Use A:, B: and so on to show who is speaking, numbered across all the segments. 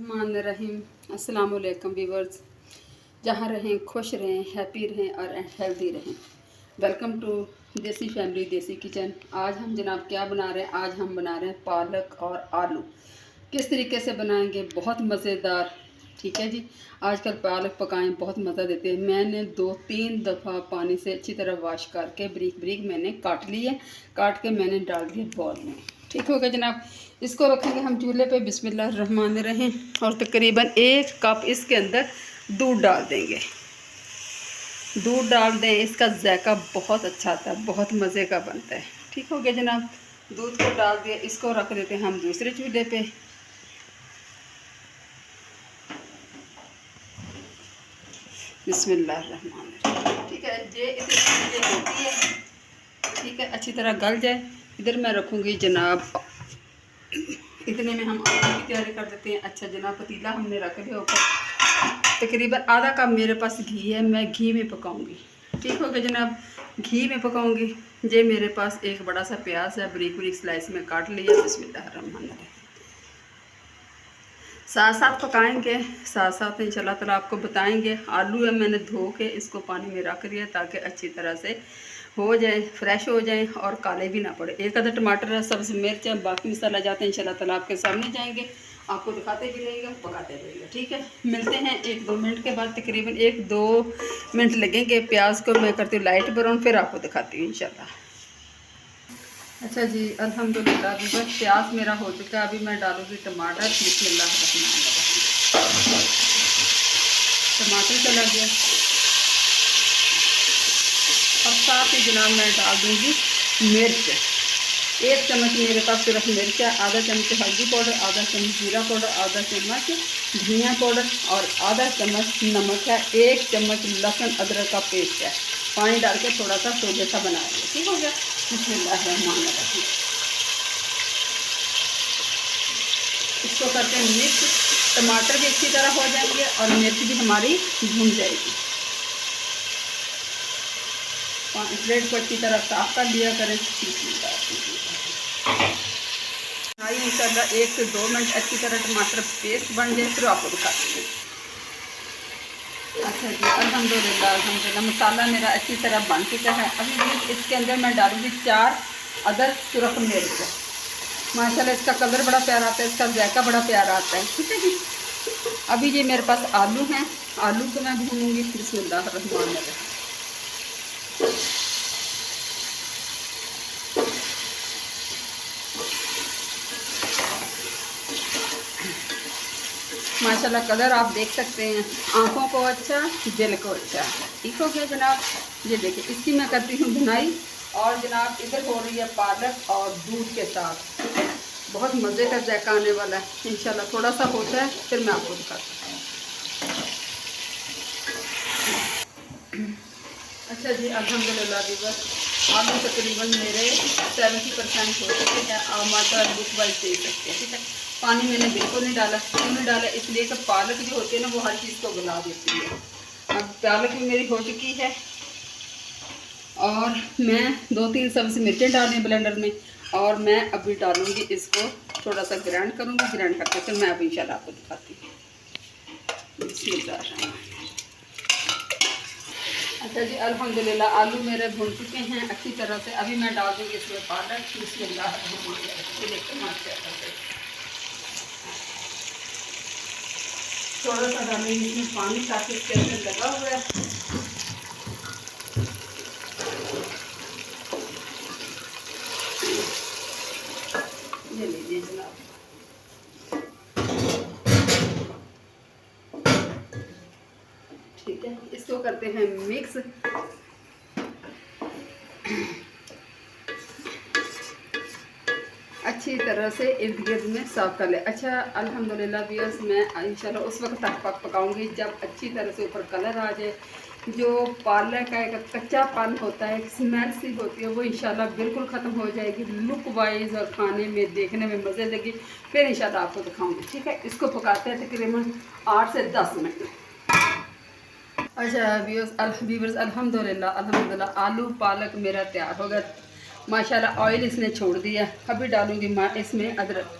A: बिस्मिल्लाहिर्रहमानिर्रहीम। अस्सलाम वालेकुम व्यूवर्स, जहाँ रहें खुश रहें, हैप्पी रहें और हेल्दी रहें। वेलकम टू देसी फैमिली देसी किचन। आज हम जनाब क्या बना रहे हैं? आज हम बना रहे हैं पालक और आलू। किस तरीके से बनाएंगे? बहुत मज़ेदार। ठीक है जी। आजकल पालक पकाएं बहुत मज़ा देते हैं। मैंने 2-3 दफ़ा पानी से अच्छी तरह वॉश करके ब्रीक ब्रीक मैंने काट लिए। काट के मैंने डाल दिए बॉल में। ठीक हो गया जनाब। इसको रखेंगे हम चूल्हे पे। बिस्मिल्लाहिर्रहमानिर्रहीम। और तकरीबन 1 कप इसके अंदर दूध डाल देंगे। दूध डाल दें, इसका जायका बहुत अच्छा आता है, बहुत मज़े का बनता है। ठीक हो गया जनाब। दूध को डाल दिया, इसको रख देते हैं हम दूसरे चूल्हे पे। बिस्मिल्लाहिर्रहमानिर्रहीम। ठीक है, ये इतनी होती है। ठीक है, अच्छी तरह गल जाए। इधर मैं रखूँगी जनाब, इतने में हम आलू की तैयारी कर देते हैं। अच्छा जनाब, पतीला हमने रख दिया ऊपर। तकरीबन आधा कप मेरे पास घी है, मैं घी में पकाऊंगी। ठीक हो गया जनाब, घी में पकाऊंगी। ये मेरे पास एक बड़ा सा प्याज है, बारीक बारीक स्लाइस में काट लिया। बिस्मिल्लाहिर्रहमानिर्रहीम। साथ साथ पकाएंगे, साथ साथ इंशाल्लाह ताला आपको बताएंगे। आलू है, मैंने धो के इसको पानी में रख दिया ताकि अच्छी तरह से हो जाए, फ्रेश हो जाए और काले भी ना पड़े। एक आधा टमाटर है, सब्ज़ मिर्च है, बाकी मसाला जाते हैं इंशाल्लाह ताला आपके सामने जाएंगे। आपको दिखाते भी रहेगा, पकाते रहेगा। ठीक है, मिलते हैं 1-2 मिनट के बाद। तकरीबन 1-2 मिनट लगेंगे। प्याज को मैं करती हूँ लाइट ब्राउन, फिर आपको दिखाती हूँ इंशाल्लाह। अच्छा जी, अल्हम्दुलिल्लाह अभी बस प्याज मेरा हो चुका है। अभी मैं डालूँगी टमाटर। बिस्मिल्लाहिर्रहमानिर्रहीम। टमाटर चला गया। और साथ ही जनाब मैं डाल दूँगी मिर्च। 1 चम्मच मेरे पास सिर्फ मिर्च है। आधा चम्मच हल्दी पाउडर, आधा चम्मच जीरा पाउडर, आधा चम्मच धनिया पाउडर और आधा चम्मच नमक है। 1 चम्मच लहसुन अदरक का पेस्ट है। पानी डाल के थोड़ा सा सोडे सा बना लिया। ठीक हो गया। बिस्मिल्लाहिर्रहमानिर्रहीम। इसको करते हैं मिक्स। टमाटर भी अच्छी तरह हो जाएंगे और मिर्च भी हमारी भून जाएगी। प्लेट को अच्छी तरह साफ कर लिया करें। इंशाल्लाह 1 से 2 मिनट अच्छी तरह टमाटर पेस्ट बन जाए, फिर आपको दिखाती हूँ। अच्छा जी, अल्हम्दुलिल्लाह मसाला मेरा अच्छी तरह बन चुका है। अभी इसके अंदर मैं डालूँगी 4 अदद सुरख मिर्च। माशाल्लाह इसका कलर बड़ा प्यारा आता है, इसका जायका बड़ा प्यारा आता है। ठीक है जी। अभी ये मेरे पास आलू हैं, आलू को मैं भूनूँगी। बिस्मिल्लाहिर्रहमानिर्रहीम। माशाल्लाह कलर आप देख सकते हैं, आँखों को अच्छा, दिल को अच्छा। ठीक हो गया जनाब। ये देखिए, इसकी मैं करती हूँ भुनाई। और जनाब इधर हो रही है पालक और दूध के साथ। बहुत मज़े का जायका आने वाला है इंशाल्लाह। थोड़ा सा होता है, फिर मैं आपको दिखाती हूँ। अच्छा जी, अल्हम्दुलिल्लाह भी बस आलू तकरीबन मेरे 70% हो चुके हैं। आप मात्रा बुक वाइज दे सकते हैं। ठीक है, पानी मैंने बिल्कुल नहीं डाला। क्यों नहीं डाला? इसलिए कि पालक जो होती है ना, वो हर चीज़ को गला देती है। अब पालक भी मेरी हो चुकी है और मैं 2-3 सब्ज़ मिर्चें डाली ब्लेंडर में। और मैं अभी डालूँगी इसको, थोड़ा सा ग्राइंड करूँगी। ग्राइंड करके फिर मैं अभी इंशाल्लाह आपको दिखाती हूँ। बिस्मिल्लाह। अच्छा जी, अल्हम्दुलिल्लाह आलू मेरे भुन चुके हैं अच्छी तरह से। अभी मैं डाल दूँगी इसमें पालक। थोड़ा सा डालेंगे इसमें पानी ताकि इसके अंदर लगा हुआ है। ये लीजिए जनाब। ठीक है, इसको करते हैं मिक्स। अच्छी तरह से इर्द गिर्द में साफ कर ले। अच्छा अल्हम्दुलिल्लाह व्यूअर्स, मैं इंशाल्लाह उस वक्त तक पकाऊंगी जब अच्छी तरह से ऊपर कलर आ जाए। जो पालक का एक कच्चापन होता है, स्मेल सी होती है, वो इंशाल्लाह बिल्कुल ख़त्म हो जाएगी। लुक वाइज और खाने में देखने में मज़े लगी। फिर इंशाल्लाह आपको दिखाऊंगी। ठीक है, इसको पकाते हैं तकरीबन 8 से 10 मिनट। अच्छा व्यूअर्स, अल्हम्दुलिल्लाह आलू पालक मेरा तैयार हो गया माशाल्लाह। ऑयल इसने छोड़ दिया। अभी डालूंगी मैं इसमें अदरक।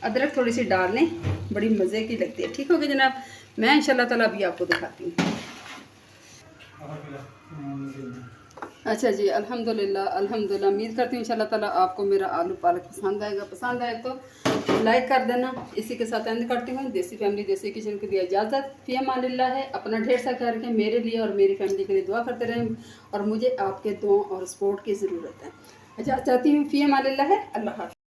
A: अदरक थोड़ी सी डाल लें, बड़ी मज़े की लगती है। ठीक हो गया जनाब, मैं इंशाल्लाह ताला अभी आपको दिखाती हूँ। अच्छा जी, अल्हम्दुलिल्लाह अल्हम्दुलिल्लाह। उम्मीद करती हूँ इंशाल्लाह ताला आपको मेरा आलू पालक पसंद आएगा। पसंद आए तो लाइक कर देना। इसी के साथ एंड करती हूँ। देसी फैमिली देसी किचन के लिए इजाज़त। फ़ी अमानिल्लाह है। अपना ढेर सा ख्याल रखें। मेरे लिए और मेरी फैमिली के लिए दुआ करते रहें और मुझे आपके दुआ और सपोर्ट की ज़रूरत है। अच्छा चाहती हूँ। फ़ी अमानिल्लाह है। अल्लाह हाफ़िज़।